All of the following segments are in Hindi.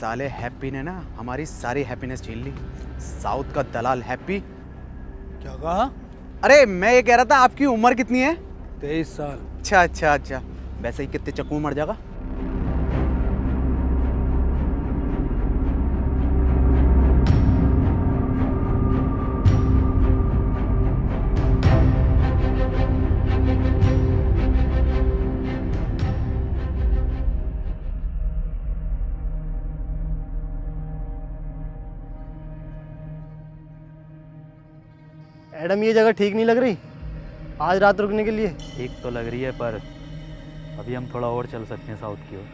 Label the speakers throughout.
Speaker 1: साले हैप्पी ने ना हमारी सारी हैप्पीनेस छीन ली। साउथ का दलाल हैप्पी।
Speaker 2: क्या कहा?
Speaker 1: अरे मैं ये कह रहा था आपकी उम्र कितनी है?
Speaker 2: 23 साल।
Speaker 1: अच्छा अच्छा अच्छा, वैसे ही कितने चक्कू मर जाएगा?
Speaker 3: एडम, ये जगह ठीक नहीं लग रही आज रात रुकने के लिए।
Speaker 4: ठीक तो लग रही है, पर अभी हम थोड़ा और चल सकते हैं साउथ की ओर।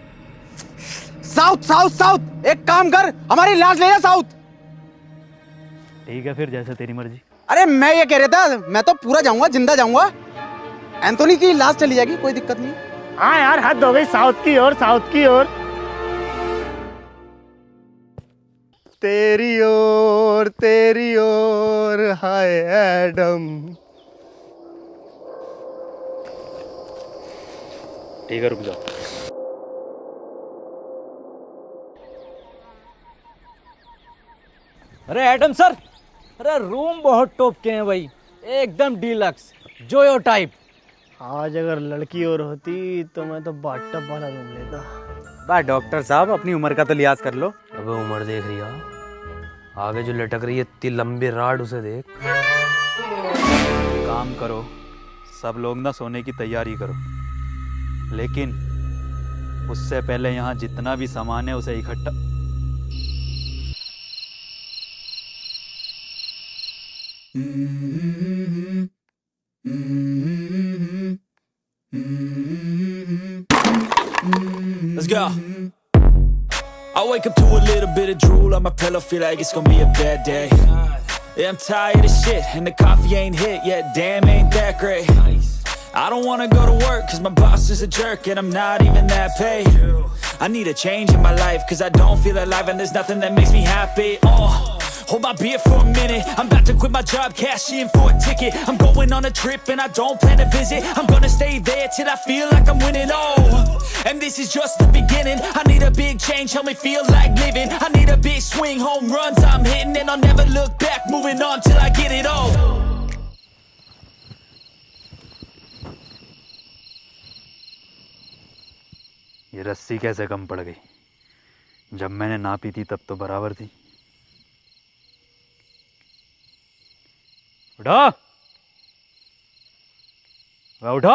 Speaker 1: साउथ साउथ साउथ, एक काम कर, हमारी लाश ले जा साउथ।
Speaker 4: ठीक है फिर, जैसे तेरी मर्जी।
Speaker 1: अरे मैं ये कह रहा था, मैं तो पूरा जाऊंगा, जिंदा जाऊंगा। एंथोनी की लाश चली जाएगी, कोई दिक्कत नहीं।
Speaker 3: हाँ यार, हद हो गई। साउथ की ओर, साउथ की ओर। तेरी ओर हाय एडम।
Speaker 4: ठीक है, रुक जाओ।
Speaker 2: अरे एडम सर, अरे रूम बहुत टॉप के हैं भाई, एकदम डीलक्स जोयो टाइप।
Speaker 3: आज अगर लड़की और होती तो मैं तो बाथटब वाला रूम लेता।
Speaker 1: बा डॉक्टर साहब, अपनी उम्र का तो लिहाज कर लो।
Speaker 5: अबे उम्र देख रही है, आगे जो लटक रही है इतनी लंबी राड, उसे देख।
Speaker 4: काम करो, सब लोग ना सोने की तैयारी करो, लेकिन उससे पहले यहाँ जितना भी सामान है उसे इकट्ठा।
Speaker 6: Let's go. I wake up to a little bit of drool on my pillow, feel like it's gonna be a bad day. Yeah, I'm tired of shit, and the coffee ain't hit yet, damn ain't that great. I don't wanna go to work, cause my boss is a jerk, and I'm not even that paid. I need a change in my life, cause I don't feel alive, and there's nothing that makes me happy. Hold my beer for a minute, I'm about to quit my job, cash in for a ticket. I'm going on a trip and I don't plan to visit, I'm gonna stay there till I feel like I'm winning, and this is just the beginning. I need a big change, help me feel like living. I need a big swing, home runs I'm hitting, and I'll never look back, moving on till I get it all.
Speaker 4: ये रस्सी कैसे कम पड़ गई? जब मैंने ना पी थी तब तो बराबर थी। उठो, उठो।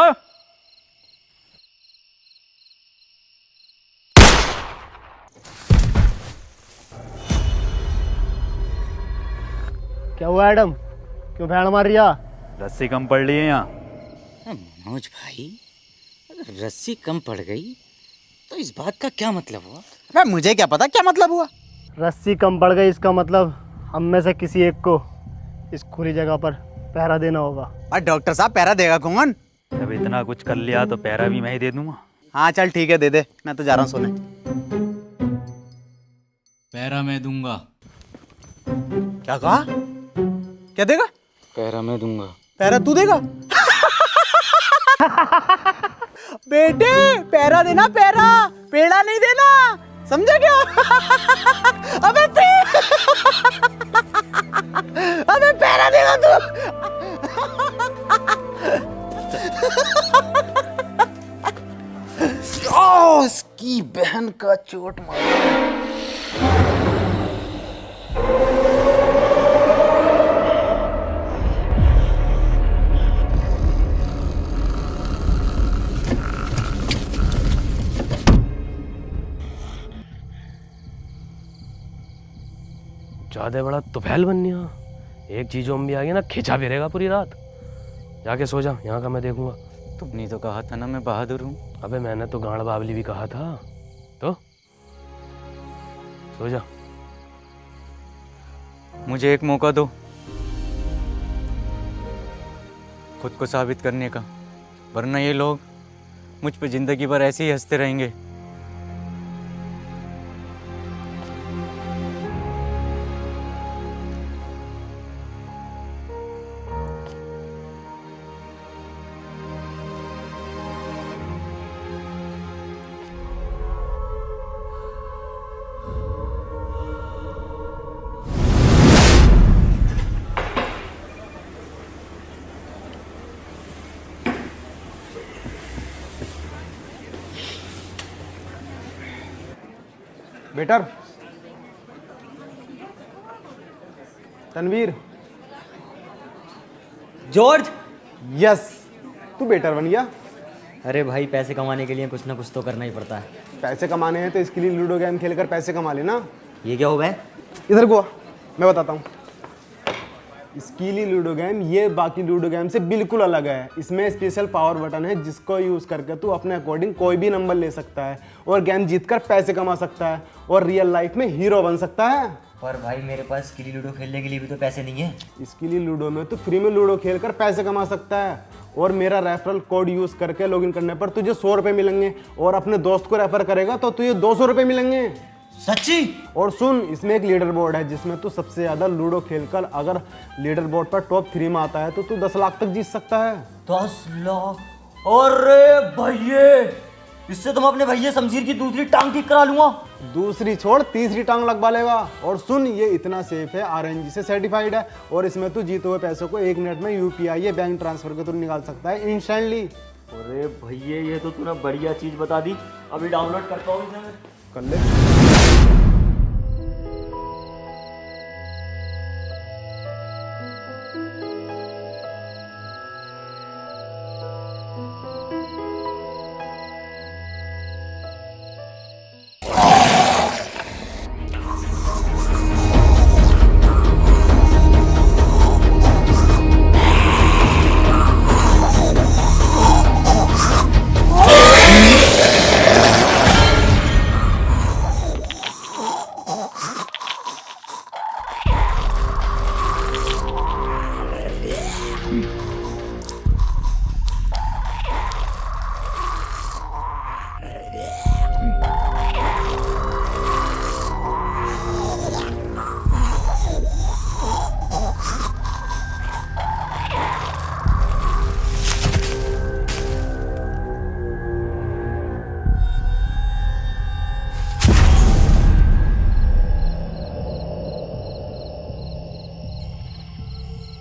Speaker 3: क्या हुआ एडम, क्यों भैंड मार रही है?
Speaker 4: रस्सी कम पड़ रही है यहाँ।
Speaker 7: मनोज भाई, अगर रस्सी कम पड़ गई तो इस बात का क्या मतलब हुआ?
Speaker 1: अरे मुझे क्या पता क्या मतलब हुआ।
Speaker 3: रस्सी कम पड़ गई, इसका मतलब हम में से किसी एक को इस खुली जगह पर पहरा देना होगा।
Speaker 1: अरे डॉक्टर साहब, पहरा देगा कौन?
Speaker 4: जब इतना कुछ कर लिया तो पैरा भी मैं ही दे दूंगा।
Speaker 1: हाँ चल ठीक है, दे दे, मैं तो जा रहा हूँ सोने।
Speaker 2: पैरा मैं दूंगा।
Speaker 1: क्या कहा? क्या देगा?
Speaker 7: पैरा मैं दूंगा।
Speaker 1: पैरा तू देगा? बेटे पैरा देना, पैरा, पेड़ा नहीं देना, समझा क्या? अबे अबे पैरा देगा तू। ओ, इसकी बहन का चोट मारा।
Speaker 5: ज्यादा बड़ा तुफैल बननी है। एक चीजों में भी आ गया ना, खिंचा भी रहेगा पूरी रात। जाके सो जा, यहाँ का मैं देखूंगा।
Speaker 7: तुमने तो कहा था ना मैं बहादुर हूँ।
Speaker 5: अबे मैंने तो गांड बावली भी कहा था, तो सो जा।
Speaker 7: मुझे एक मौका दो खुद को साबित करने का, वरना ये लोग मुझ पे जिंदगी भर ऐसे ही हंसते रहेंगे।
Speaker 1: बेटर। तनवीर।
Speaker 8: जॉर्ज।
Speaker 1: यस, तू बेटर बन गया।
Speaker 8: अरे भाई, पैसे कमाने के लिए कुछ ना कुछ तो करना ही पड़ता है।
Speaker 1: पैसे कमाने हैं तो इसके लिए लूडो गेम खेलकर पैसे कमा लेना।
Speaker 8: ये क्या होगा?
Speaker 1: इधर को आ, मैं बताता हूँ। इसके लिए लूडो गेम ये बाकी लूडो गेम से बिल्कुल अलग है। इसमें स्पेशल पावर बटन है जिसको यूज़ करके तू अपने अकॉर्डिंग कोई भी नंबर ले सकता है और गेम जीतकर पैसे कमा सकता है और रियल लाइफ में हीरो बन सकता है।
Speaker 8: पर भाई, मेरे पास स्किली लूडो खेलने के लिए भी तो पैसे नहीं है।
Speaker 1: इसके लिए लूडो में तो फ्री में लूडो खेलकर पैसे कमा सकता है और मेरा रेफरल कोड यूज़ करके लॉगिन करने पर तुझे 100 रुपये मिलेंगे और अपने दोस्त को रेफर करेगा तो तुझे 200 रुपये मिलेंगे।
Speaker 8: सच्ची?
Speaker 1: और सुन, इसमें एक लीडर बोर्ड है जिसमें तू सबसे ज़्यादा लूडो खेलकर अगर लीडर बोर्ड पर टॉप 3 में आता है तो तू 10 लाख तक जीत सकता है।
Speaker 8: 10 लाख? अरे भैये, इससे तुम अपने भैया शमशीर की दूसरी टांग ठीक करा लूंगा।
Speaker 1: दूसरी छोड़, तीसरी टांग लगवा लेगा। और सुन, ये इतना सेफ है, RNG से सर्टिफाइड है और इसमें तू जीते हुए पैसों को 1 मिनट में UPI या बैंक ट्रांसफर के थ्रू निकाल सकता है इंस्टेंटली।
Speaker 8: अरे भैया, ये तो तूने बढ़िया चीज बता दी। अभी डाउनलोड करता हूँ इसे मैं।
Speaker 1: कर ले।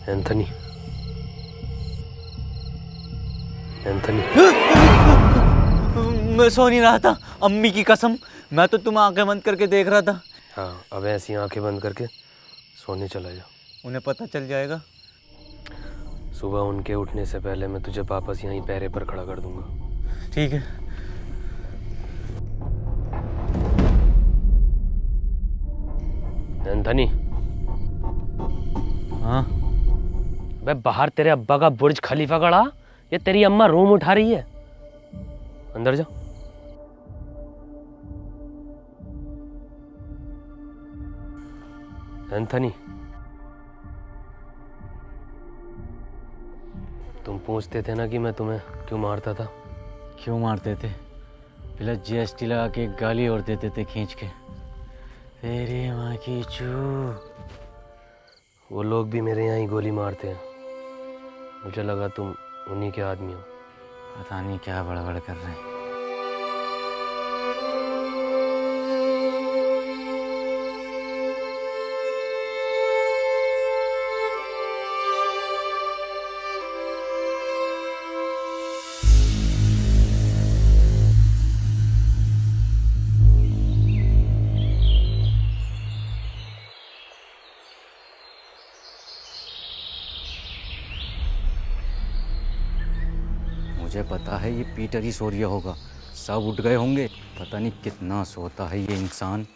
Speaker 5: एंथनी, एंथनी,
Speaker 7: मैं सो नहीं रहा था, अम्मी की कसम। मैं तो तुम आंखें बंद करके देख रहा था।
Speaker 5: हाँ, अब ऐसी आंखें बंद करके सोने चला जा।
Speaker 7: उन्हें पता चल जाएगा।
Speaker 5: सुबह उनके उठने से पहले मैं तुझे वापस यहीं पैरे पर खड़ा कर दूंगा।
Speaker 7: ठीक है।
Speaker 5: एंथनी।
Speaker 7: हाँ?
Speaker 5: बे, बाहर तेरे अब्बा का बुर्ज खलीफा खड़ा, ये तेरी अम्मा रूम उठा रही है। अंदर जा। एंथनी, तुम पूछते थे ना कि मैं तुम्हें क्यों मारता था।
Speaker 7: क्यों मारते थे? पहले GST लगा के एक गाली और देते थे खींच के। तेरी माँ की चू।
Speaker 5: वो लोग भी मेरे यहाँ ही गोली मारते हैं। मुझे लगा तुम उन्हीं के आदमी हो।
Speaker 7: पता नहीं क्या बड़बड़ कर रहे हैं। मुझे पता है ये पीटर ही सो रिया होगा। सब उठ गए होंगे। पता नहीं कितना सोता है ये इंसान।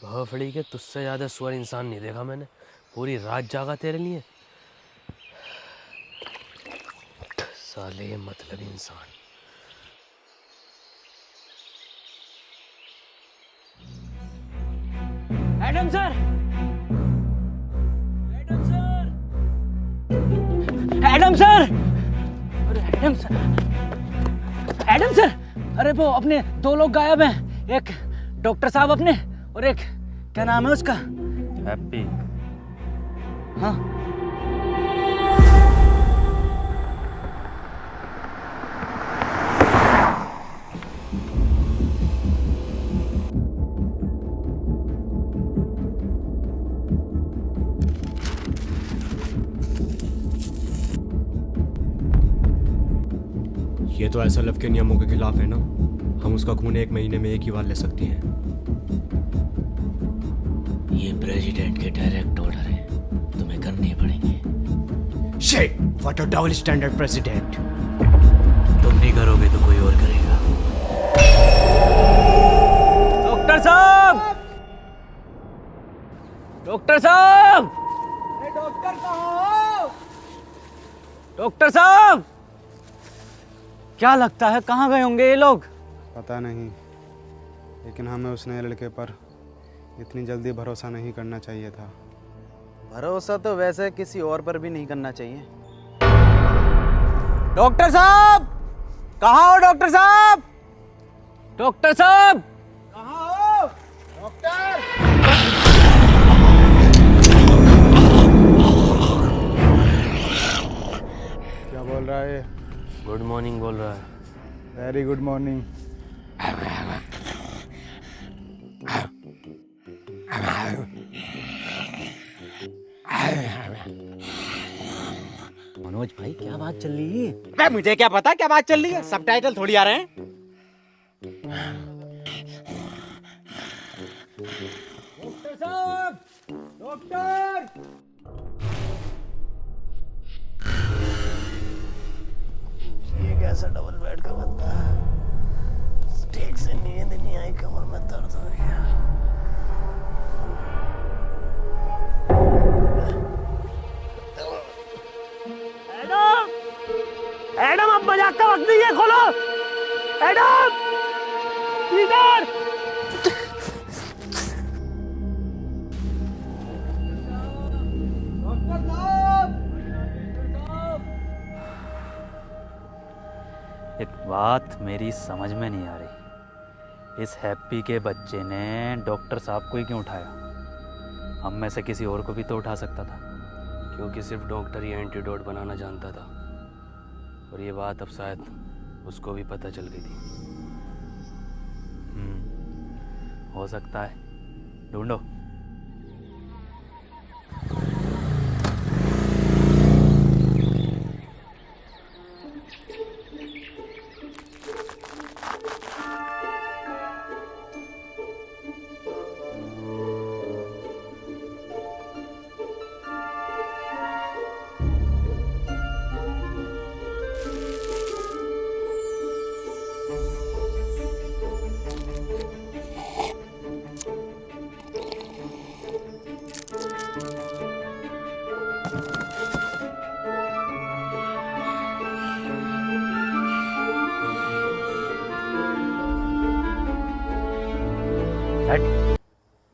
Speaker 5: भोफड़ी के तुझसे ज़्यादा सुअर इंसान नहीं देखा मैंने। पूरी रात जागा तेरे लिए। साले मतलब इंसान।
Speaker 2: Adam sir, Adam sir, Adam sir, अरे एडम सर, एडम सर, अरे वो अपने 2 लोग गायब हैं। एक डॉक्टर साहब अपने और एक क्या नाम है उसका?
Speaker 7: हैप्पी।
Speaker 2: हाँ,
Speaker 9: ये तो SLF के नियमों के खिलाफ है ना। हम उसका खून 1 महीने में 1 ही बार ले सकते हैं।
Speaker 7: ये प्रेसिडेंट के डायरेक्ट ऑर्डर है, तुम्हें करने पड़ेंगे।
Speaker 9: Shit! What a double standard president!
Speaker 7: तुम नहीं करोगे तो कोई और करेगा।
Speaker 2: डॉक्टर साहब, डॉक्टर साहब, डॉक्टर साहब, डॉक्टर साहब, क्या लगता है कहाँ गए होंगे ये लोग?
Speaker 1: पता नहीं, लेकिन हमें उस नए लड़के पर इतनी जल्दी भरोसा नहीं करना चाहिए था।
Speaker 10: भरोसा तो वैसे किसी और पर भी नहीं करना चाहिए।
Speaker 2: डॉक्टर साहब, कहाँ हो डॉक्टर साहब? डॉक्टर साहब, कहाँ हो? डॉक्टर,
Speaker 1: क्या बोल रहा है?
Speaker 5: गुड मॉर्निंग बोल रहा है।
Speaker 1: Very good morning.
Speaker 7: मनोज भाई क्या बात चल रही है?
Speaker 10: अबे मुझे क्या पता क्या बात चल रही है, सबटाइटल थोड़ी आ रहे हैं।
Speaker 2: डॉक्टर साहब, डॉक्टर,
Speaker 3: ये कैसा डबल बेड का बंदा, ठीक से नींद नहीं आई, कमर में दर्द हो गया। एडम, अब मजाक का वक्त नहीं है, खोलो। एडम, इधर।
Speaker 4: एक बात मेरी समझ में नहीं आ रही, इस हैप्पी के बच्चे ने डॉक्टर साहब को ही क्यों उठाया? हम में से किसी और को भी तो उठा सकता था।
Speaker 5: क्योंकि सिर्फ डॉक्टर ही एंटीडोट बनाना जानता था, और ये बात अब शायद उसको भी पता चल गई थी।
Speaker 4: हो सकता है, ढूंढो।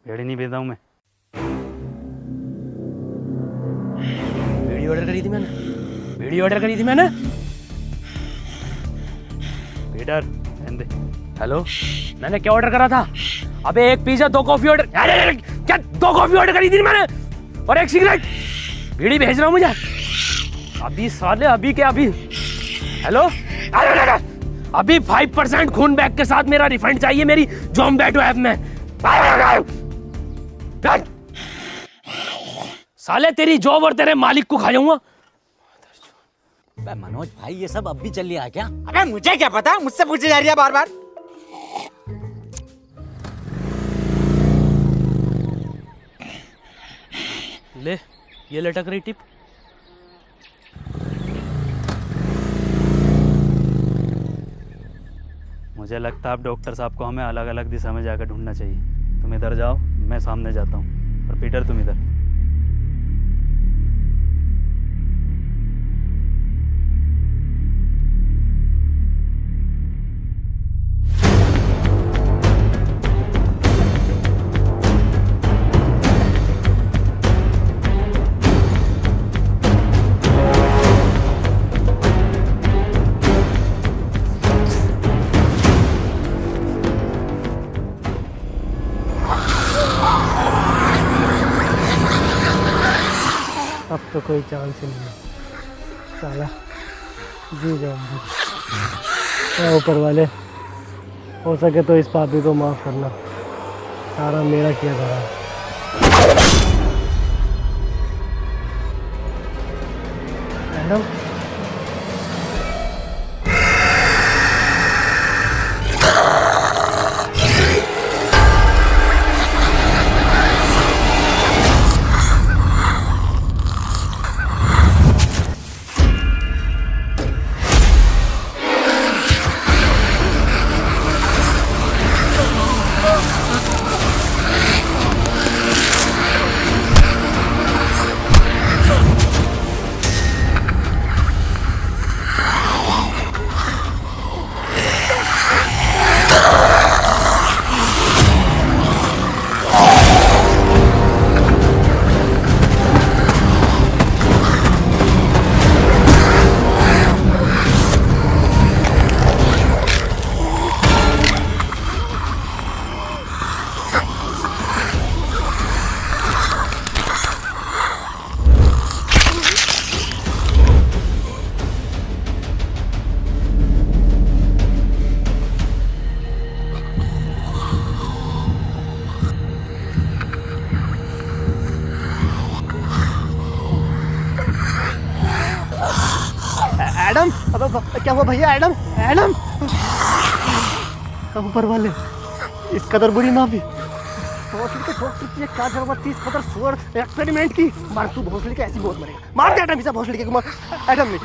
Speaker 4: बेड़ी नहीं भेजता हूँ मैं।
Speaker 5: बीड़ी ऑर्डर करी थी मैंने, बीड़ी ऑर्डर करी थी मैंने।
Speaker 4: पीटर, दे।
Speaker 5: हेलो, मैंने क्या ऑर्डर करा था? अबे 1 पिज्जा 2 कॉफी ऑर्डर, अरे क्या 2 कॉफी ऑर्डर करी थी मैंने, और 1 सिगरेट। बीड़ी भेज रहा हूँ मुझे अभी, साले अभी क्या अभी। हेलो, अभी 5% खून बैग के साथ मेरा रिफंड चाहिए मेरी ज़ोमैटो ऐप में। साले तेरी जॉब और तेरे मालिक को खा जाऊंगा।
Speaker 7: मनोज भाई ये सब अब भी चल रहा है क्या?
Speaker 10: अबे मुझे क्या पता, मुझसे पूछी जा रही है बार बार।
Speaker 5: ले, ये लटक रही टिप।
Speaker 4: मुझे लगता है अब डॉक्टर साहब को हमें अलग अलग दिशा में जाकर ढूंढना चाहिए। तुम इधर जाओ, मैं सामने जाता हूँ, और पीटर तुम इधर।
Speaker 3: अब तो कोई चांस ही नहीं है, साला जी जाऊंगी। ऊपर वाले, हो सके तो इस पापी को माफ़ करना, सारा मेरा किया धरा है। मैडम, क्या हुआ भैया? एडम, एडम, ऊपर वाले इस कदर बुरी माफी भोसड़ी के ठोक की 430 पदर सुअर एक्सपेरिमेंट की। मार तू भोसड़ी के, ऐसी बहुत मरेगा। मार दे एडम, इसे भोसड़ी के मार। एडम ने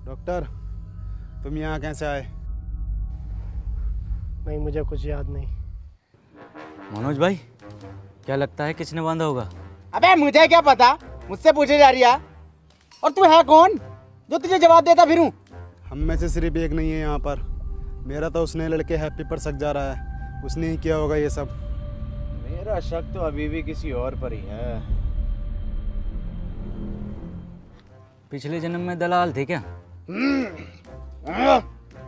Speaker 1: डॉक्टर, तुम यहाँ कैसे आए?
Speaker 3: नहीं, मुझे कुछ याद नहीं।
Speaker 7: मनोज भाई, क्या लगता है किसने बांधा होगा?
Speaker 10: अबे मुझे क्या पता, मुझसे पूछे जा रही है। और तू है कौन जो तुझे जवाब देता फिरूं?
Speaker 1: हम में से सिर्फ एक नहीं है यहाँ पर। मेरा तो उसने लड़के हैप्पी पर शक जा रहा है, उसने ही किया होगा ये सब।
Speaker 10: मेरा शक तो अभी भी किसी और पर ही है।
Speaker 7: पिछले जन्म में दलाल थे क्या?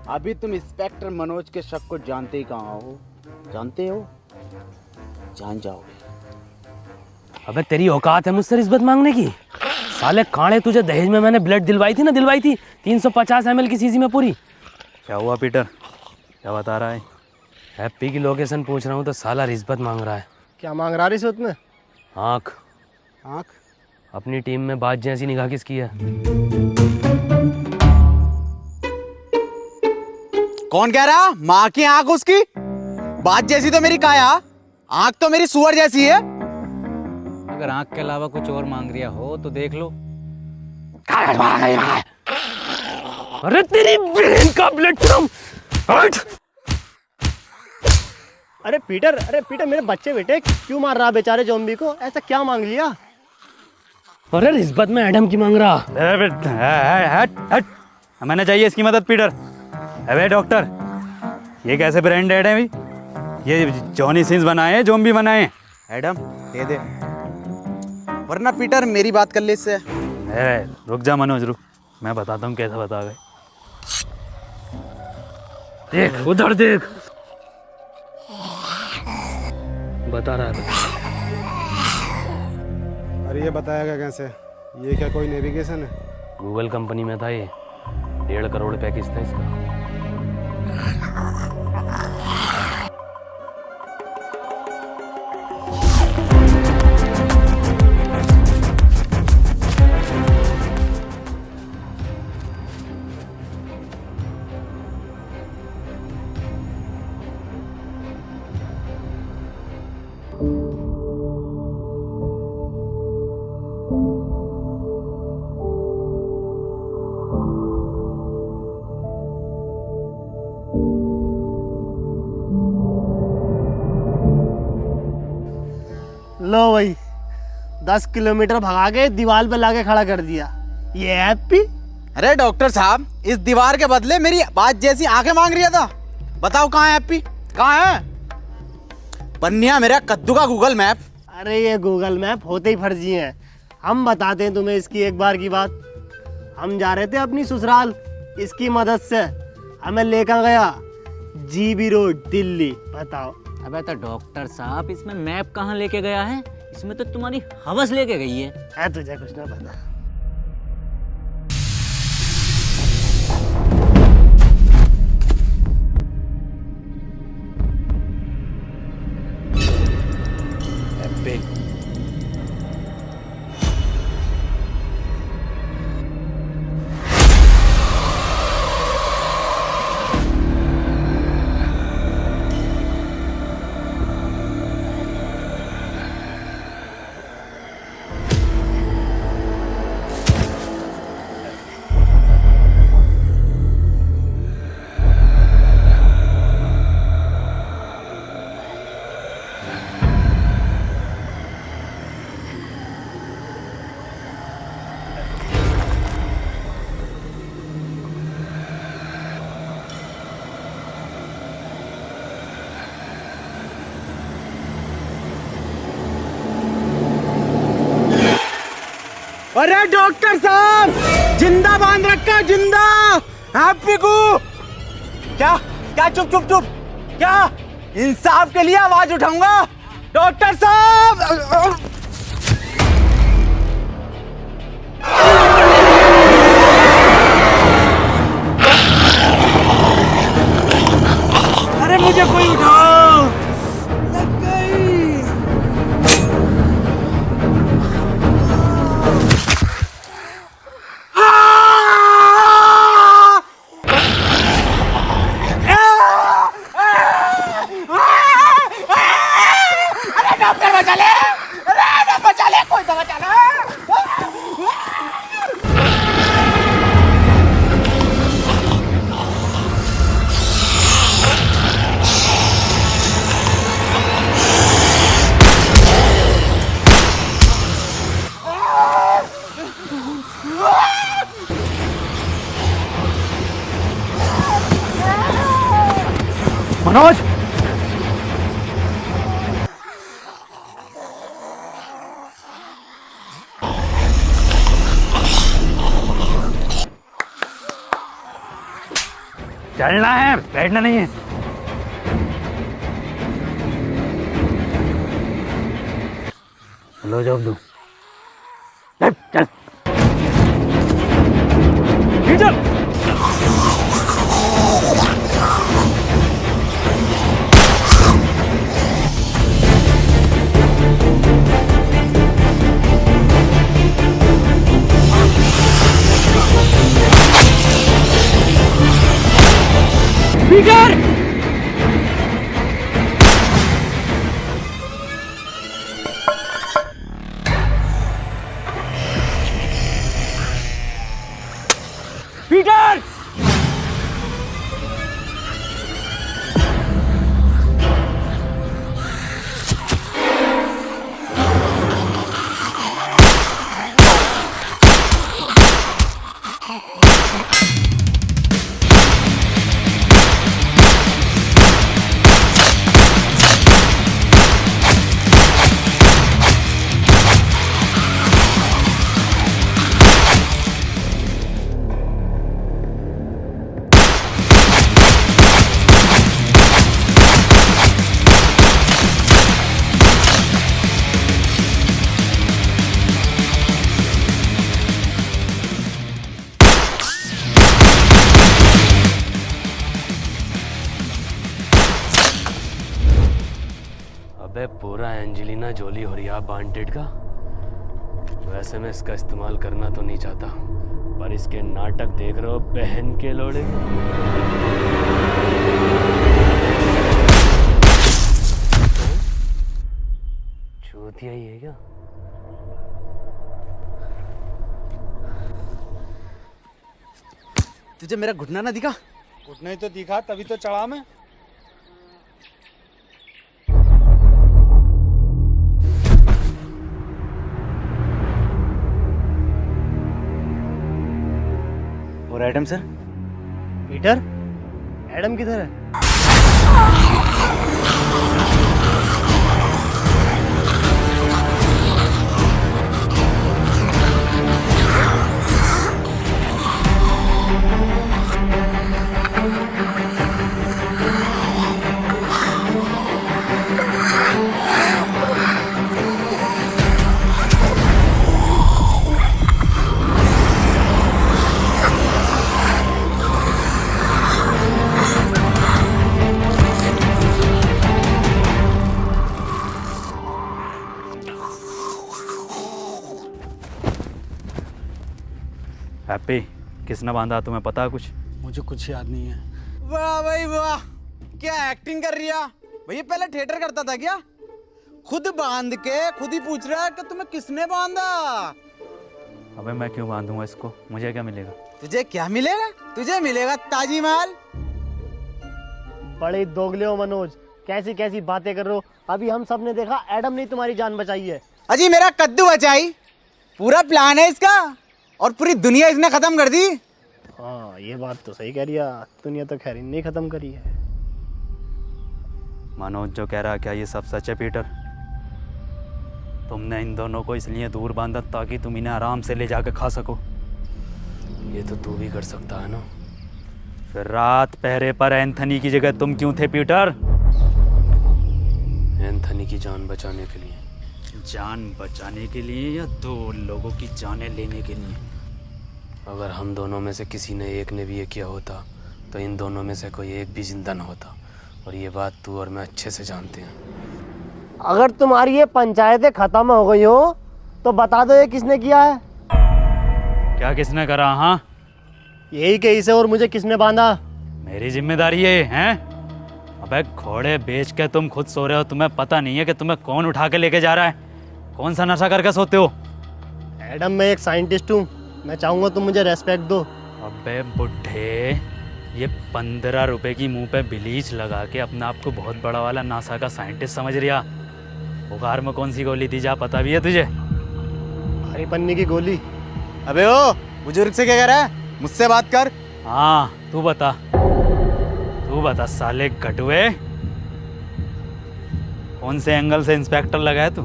Speaker 10: अभी तुम इंस्पेक्टर मनोज के शक को जानते ही कहाँ हो? जानते हो? जान जाओगे।
Speaker 5: अबे तेरी औकात है मुझसे रिश्वत मांगने की? साले कांडे, तुझे दहेज में मैंने ब्लड दिलवाई थी 350 ml की सीसी में पूरी।
Speaker 4: क्या हुआ पीटर, क्या बता रहा है?
Speaker 5: हैप्पी की लोकेशन पूछ रहा हूँ तो साला रिश्वत मांग रहा है।
Speaker 3: क्या मांग रहा रिश्वत में?
Speaker 5: आँख।
Speaker 1: आँख?
Speaker 5: अपनी टीम में बाज जैसी निगाह किसकी है?
Speaker 10: कौन कह रहा? माँ की आंख उसकी? बात जैसी तो मेरी काया, आंख तो मेरी सुअर जैसी है।
Speaker 7: अगर आँख के अलावा कुछ और मांग रिया हो तो देख लो।
Speaker 5: अरे तेरी बहन का ब्लड हट!
Speaker 3: अरे पीटर, मेरे बच्चे बेटे क्यों मार रहा बेचारे ज़ॉम्बी को? ऐसा क्या मांग लिया?
Speaker 5: अरे रिश्वत में एडम की मांग रहा।
Speaker 4: हट, मैंने चाहिए इसकी मदद पीटर। अबे डॉक्टर, ये कैसे ब्रांडेड है भाई? ये जॉनी सिंस बनाए हैं, ज़ॉम्बी बनाए हैं।
Speaker 10: एडम दे दे, वरना पीटर मेरी बात कर ले इससे।
Speaker 4: रुक जा मनोज, रुक, मैं बताता हूँ कैसे बता गए।
Speaker 5: देख उधर देख, बता रहा है।
Speaker 1: अरे ये बताएगा कैसे? ये क्या कोई नेविगेशन है?
Speaker 5: गूगल कंपनी में था ये, 1.5 करोड़ पैकेज था इसका।
Speaker 3: लो भाई, 10 किलोमीटर भगा के दीवार पे लाके खड़ा कर दिया। ये हैप्पी?
Speaker 10: अरे डॉक्टर साहब, इस दीवार के बदले मेरी बात जैसी आंखें मांग रहा था। बताओ कहाँ है हैप्पी, कहाँ है? बन्या मेरा कद्दू का गूगल मैप।
Speaker 3: अरे ये गूगल मैप होते ही फर्जी हैं। हम बताते हैं तुम्हें इसकी एक बार की बात। हम जा रहे थे अपनी ससुराल, इसकी मदद से हमें लेकर गया जीबी रोड दिल्ली। बताओ।
Speaker 7: अबे तो डॉक्टर साहब, इसमें मैप कहाँ लेके गया है? इसमें तो तुम्हारी हवस लेके गई है।
Speaker 3: तुझे कुछ ना पता।
Speaker 10: अरे डॉक्टर साहब, जिंदा बांध रखा, जिंदा। हैप्पी को क्या क्या? चुप चुप चुप। क्या इंसाफ के लिए आवाज उठाऊंगा? डॉक्टर साहब, अरे मुझे कोई उठाओ। लग गई। अरे डॉक्टर बचा ले, अरे बचा ले, कोई तो बचा ले।
Speaker 5: मनोज, चलना है, बैठना नहीं है। लो जॉब दो। चल चल। पीटर! पीटर! अबे पूरा एंजेलिना जोली हो रिया बांटेड का। वैसे मैं इसका इस्तेमाल करना तो नहीं चाहता, पर इसके नाटक देख रहे हो बहन के लोड़े। चूतिया ही है क्या?
Speaker 10: तुझे मेरा घुटना ना दिखा?
Speaker 1: घुटना ही तो दिखा, तभी तो चढ़ा मैं।
Speaker 10: और एडम सर?
Speaker 3: पीटर, एडम किधर है?
Speaker 4: हैप्पी, किसने बांधा तुम्हें पता है कुछ?
Speaker 1: मुझे कुछ याद नहीं है।
Speaker 10: वाह भाई वाह, क्या एक्टिंग कर रही है भैया। पहले थिएटर करता था क्या? खुद बांध के खुद ही पूछ रहा है कि तुम्हें किसने बांधा।
Speaker 4: अबे मैं क्यों बांधूंगा इसको, मुझे क्या मिलेगा?
Speaker 10: तुझे क्या मिलेगा? तुझे मिलेगा ताजी माल।
Speaker 3: बड़े दोगले हो मनोज, कैसी कैसी बातें कर रहे हो। अभी हम सब ने देखा एडम ने तुम्हारी जान बचाई है।
Speaker 10: अजी मेरा कद्दू बचाई, पूरा प्लान है इसका, और पूरी दुनिया इसने खत्म कर दी।
Speaker 3: हाँ ये बात तो सही कह रही है, दुनिया तो खैर नहीं खत्म करी है।
Speaker 4: मनोज जो कह रहा है क्या ये सब सच है पीटर? तुमने इन दोनों को इसलिए दूर बांधा ताकि तुम इन्हें आराम से ले जाकर खा सको।
Speaker 5: ये तो तू भी कर सकता है ना।
Speaker 4: फिर रात पहरे पर एंथनी की जगह तुम क्यों थे पीटर?
Speaker 5: एंथनी की जान बचाने के लिए।
Speaker 4: जान बचाने के लिए या दो लोगों की जानें लेने के लिए?
Speaker 5: अगर हम दोनों में से किसी ने एक ने भी ये किया होता तो इन दोनों में से कोई एक भी जिंदा ना होता, और ये बात तू और मैं अच्छे से जानते हैं।
Speaker 3: अगर तुम्हारी ये पंचायतें खत्म हो गई हो तो बता दो ये किसने किया है।
Speaker 4: क्या किसने करा? हाँ,
Speaker 3: यही केस है। और मुझे किसने बांधा?
Speaker 4: मेरी जिम्मेदारी है, हैं? अबे घोड़े बेच के तुम खुद सो रहे हो, तुम्हें पता नहीं है कि तुम्हें कौन उठा के लेके जा रहा है? कौन सा नशा करके सोते हो?
Speaker 3: एडम, मैं एक साइंटिस्ट हूँ, मैं चाहूँगा तुम मुझे रेस्पेक्ट दो।
Speaker 4: अबे बुढ़े, ये 15 रुपए की मुंह पे ब्लीच लगा के अपने आप को बहुत बड़ा वाला नासा का साइंटिस्ट समझ रिया। बुखार में कौन सी गोली दी जा पता भी है तुझे?
Speaker 3: हरी पन्नी की गोली।
Speaker 10: अबे ओ बुजुर्ग से क्या कह रहा है? मुझसे बात कर।
Speaker 4: हाँ, तू बता साले कटुए, कौन से एंगल से इंस्पेक्टर लगा है तू?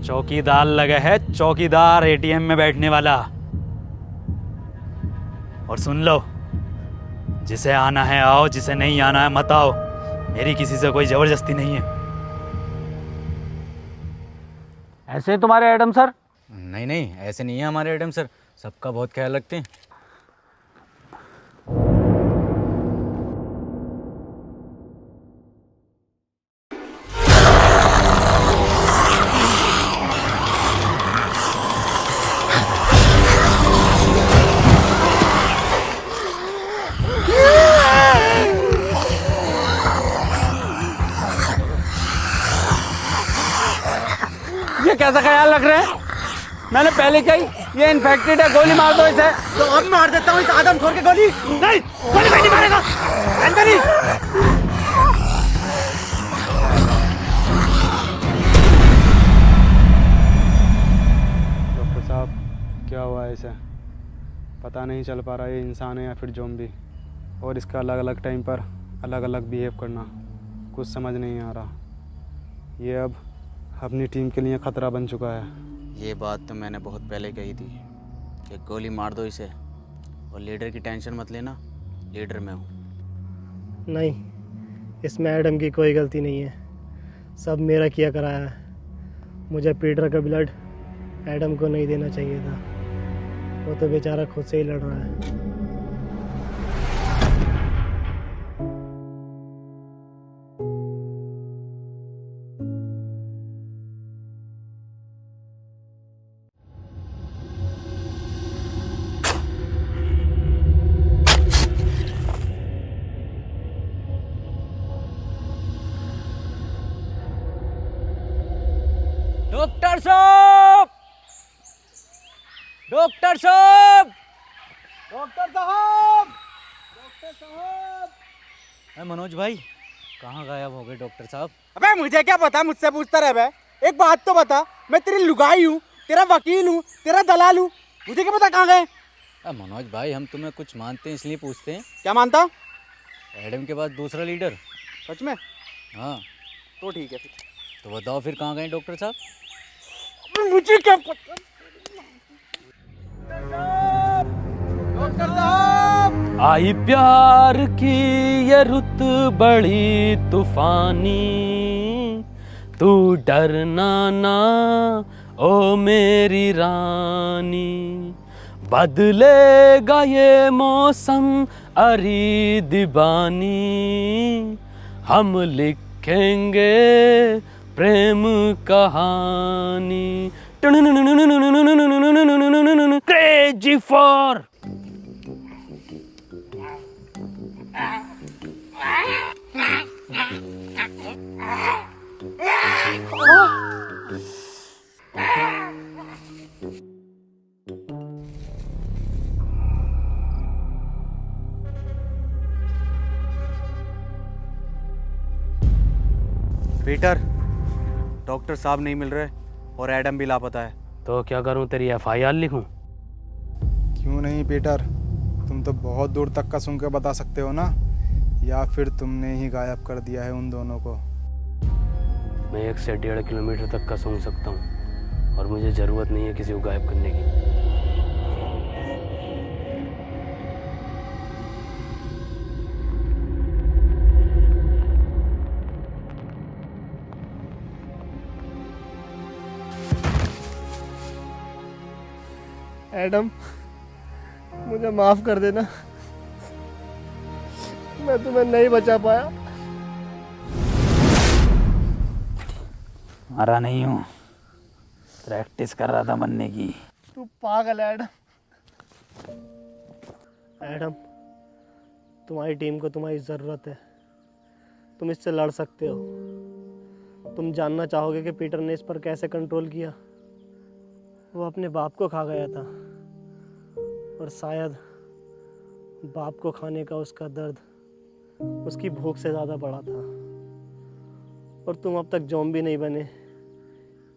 Speaker 4: चौकीदार लगा है, चौकीदार, एटीएम में बैठने वाला। और सुन लो, जिसे आना है आओ, जिसे नहीं आना है मत आओ। मेरी किसी से कोई जबरदस्ती नहीं है।
Speaker 2: ऐसे ही तुम्हारे एडम सर?
Speaker 7: नहीं नहीं, ऐसे नहीं है हमारे एडम सर, सबका बहुत ख्याल रखते हैं।
Speaker 2: ये कैसा ख्याल रख रहे हैं? मैंने पहले कही ये इन्फेक्टेड है, गोली मार दो इसे।
Speaker 10: तो अब मार देता हूँ इस आदमखोर के गोली। नहीं, गोली नहीं मारेगा एंथनी।
Speaker 1: डॉक्टर साहब, क्या हुआ है इसे? पता नहीं चल पा रहा ये इंसान है या फिर ज़ॉम्बी, और इसका अलग अलग टाइम पर अलग अलग बिहेव करना कुछ समझ नहीं आ रहा। ये अब अपनी टीम के लिए ख़तरा बन चुका है।
Speaker 7: ये बात तो मैंने बहुत पहले कही थी कि गोली मार दो इसे, और लीडर की टेंशन मत लेना, लीडर मैं हूँ।
Speaker 3: नहीं, इसमें एडम की कोई गलती नहीं है, सब मेरा किया कराया है। मुझे पीटर का ब्लड एडम को नहीं देना चाहिए था, वो तो बेचारा खुद से ही लड़ रहा है।
Speaker 2: डॉक्टर साहब, डॉक्टर साहब,
Speaker 10: डॉक्टर साहब, डॉक्टर साहब।
Speaker 7: मनोज भाई, कहाँ गायब हो गए डॉक्टर साहब?
Speaker 10: अबे मुझे क्या पता, मुझसे पूछता रहे बे। एक बात तो बता, मैं तेरी लुगाई हूँ, तेरा वकील हूँ, तेरा दलाल हूँ, मुझे क्या पता कहाँ गए?
Speaker 7: मनोज भाई, हम तुम्हें कुछ मानते हैं इसलिए पूछते हैं।
Speaker 10: क्या मानता?
Speaker 7: एडम के बाद दूसरा लीडर।
Speaker 10: सच में?
Speaker 7: हाँ।
Speaker 10: तो ठीक है फिर।
Speaker 7: तो बताओ फिर कहाँ गए डॉक्टर साहब?
Speaker 10: मुझे क्या पता। डॉक्टर साहब,
Speaker 5: आई प्यार की ये रुत बड़ी तूफानी, तू डरना ना ओ मेरी रानी, बदलेगा ये मौसम अरी दीवानी, हम लिखेंगे प्रेम कहानी, क्रेजी फॉर।
Speaker 10: पीटर, डॉक्टर साहब नहीं मिल रहे और एडम भी लापता है।
Speaker 5: तो क्या करूं, तेरी FIR लिखूं?
Speaker 1: क्यों नहीं पीटर, तुम तो बहुत दूर तक का सुन के बता सकते हो ना, या फिर तुमने ही गायब कर दिया है उन दोनों को?
Speaker 5: मैं 1 से 1.5 किलोमीटर तक का सूंघ सकता हूँ और मुझे ज़रूरत नहीं है किसी को गायब करने की।
Speaker 3: एडम, मुझे माफ कर देना, मैं तुम्हें नहीं बचा पाया।
Speaker 4: मरा नहीं हूँ, प्रैक्टिस कर रहा था मरने की।
Speaker 3: तू पागल है एडम। एडम, तुम्हारी टीम को तुम्हारी ज़रूरत है, तुम इससे लड़ सकते हो। तुम जानना चाहोगे कि पीटर ने इस पर कैसे कंट्रोल किया। वो अपने बाप को खा गया था और शायद बाप को खाने का उसका दर्द उसकी भूख से ज़्यादा बड़ा था। और तुम अब तक ज़ॉम्बी नहीं बने,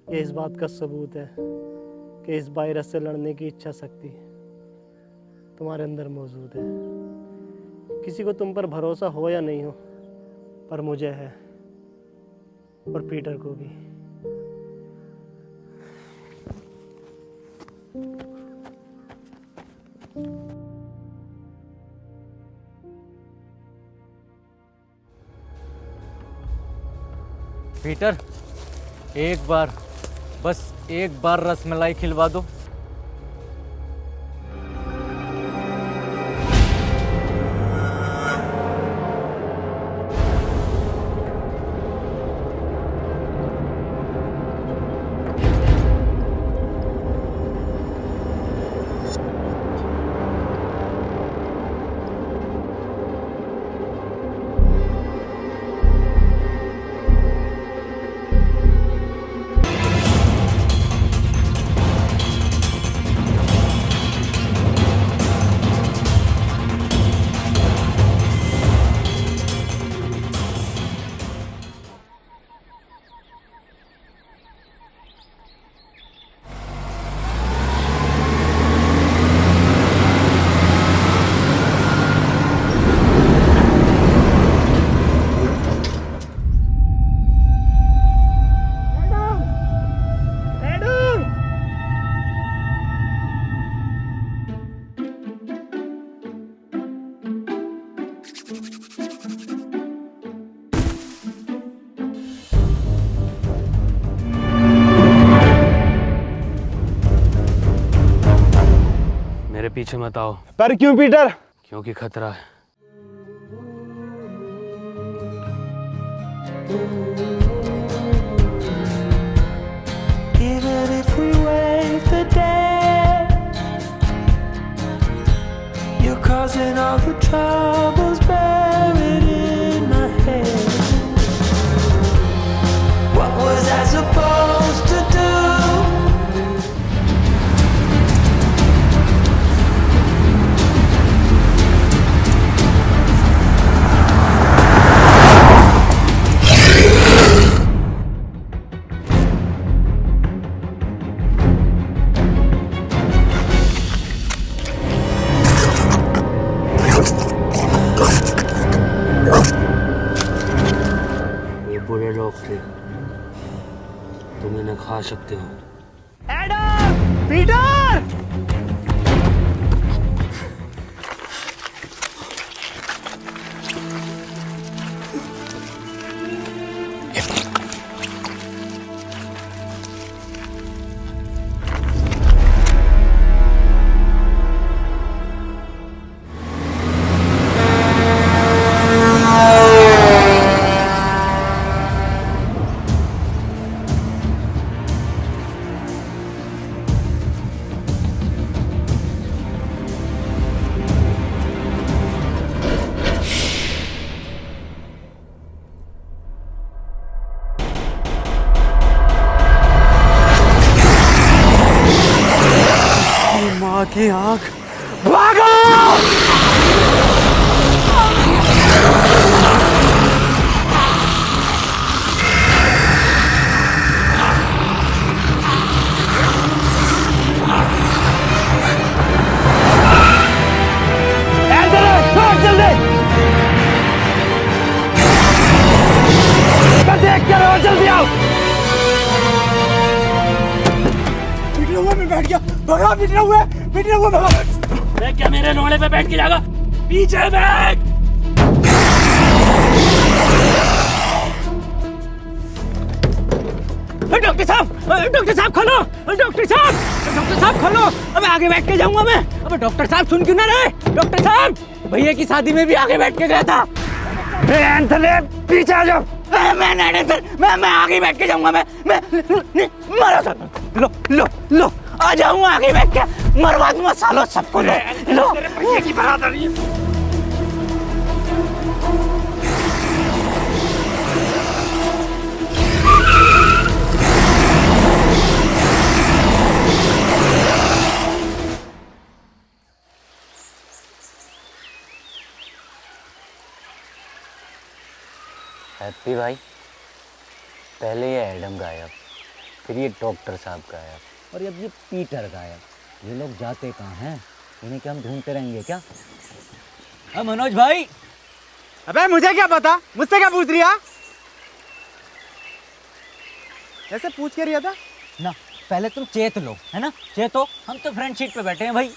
Speaker 3: ये इस बात का सबूत है कि इस वायरस से लड़ने की इच्छा शक्ति तुम्हारे अंदर मौजूद है। किसी को तुम पर भरोसा हो या नहीं हो, पर मुझे है, और पीटर को भी।
Speaker 2: पीटर, एक बार, बस एक बार रसमलाई खिलवा दो।
Speaker 5: मेरे पीछे मत आओ।
Speaker 1: पर क्यों पीटर?
Speaker 5: क्योंकि खतरा है।
Speaker 6: Even if we wait the day, you're causing all the troubles buried in my head. What was I supposed to do?
Speaker 5: बुरे लोग थे, तुम इन्हें खा सकते हो।
Speaker 3: एडम! पीटर!
Speaker 10: माँ की आंख, भागो!
Speaker 5: देख क्या रहे हो, जल्दी आओ।
Speaker 10: बैठ गया, भगा, पीटना हुआ, भगा।
Speaker 5: मैं क्या मेरे रोड़े पे बैठ के जाएगा? पीछे बैठ।
Speaker 2: डॉक्टर साहब खोलो, डॉक्टर साहब खोलो। अब आगे बैठ के जाऊंगा मैं। अब डॉक्टर साहब सुन क्यों ना रहे? डॉक्टर साहब, भैया की शादी में भी आगे बैठ के गया था। पीछे आ जाओ। मैं आगे बैठ के जाऊंगा। मैं मारो सर। लो आ जाऊंगा आगे बैठ के, मरवा दूंगा सालों सबको। लो
Speaker 5: भैया की बारात आ रही है।
Speaker 2: हैप्पी भाई, पहले ये एडम गायब, फिर ये डॉक्टर साहब गायब, और अब ये पीटर गायब। ये लोग जाते कहाँ हैं? इन्हें क्या हम ढूंढते रहेंगे क्या? मनोज भाई।
Speaker 10: अबे मुझे क्या पता, मुझसे क्या पूछ रिया? ऐसे पूछ के रिया था
Speaker 2: ना, पहले तुम चेत लो, है ना? चेतो, हम तो फ्रंट सीट पे बैठे हैं भाई।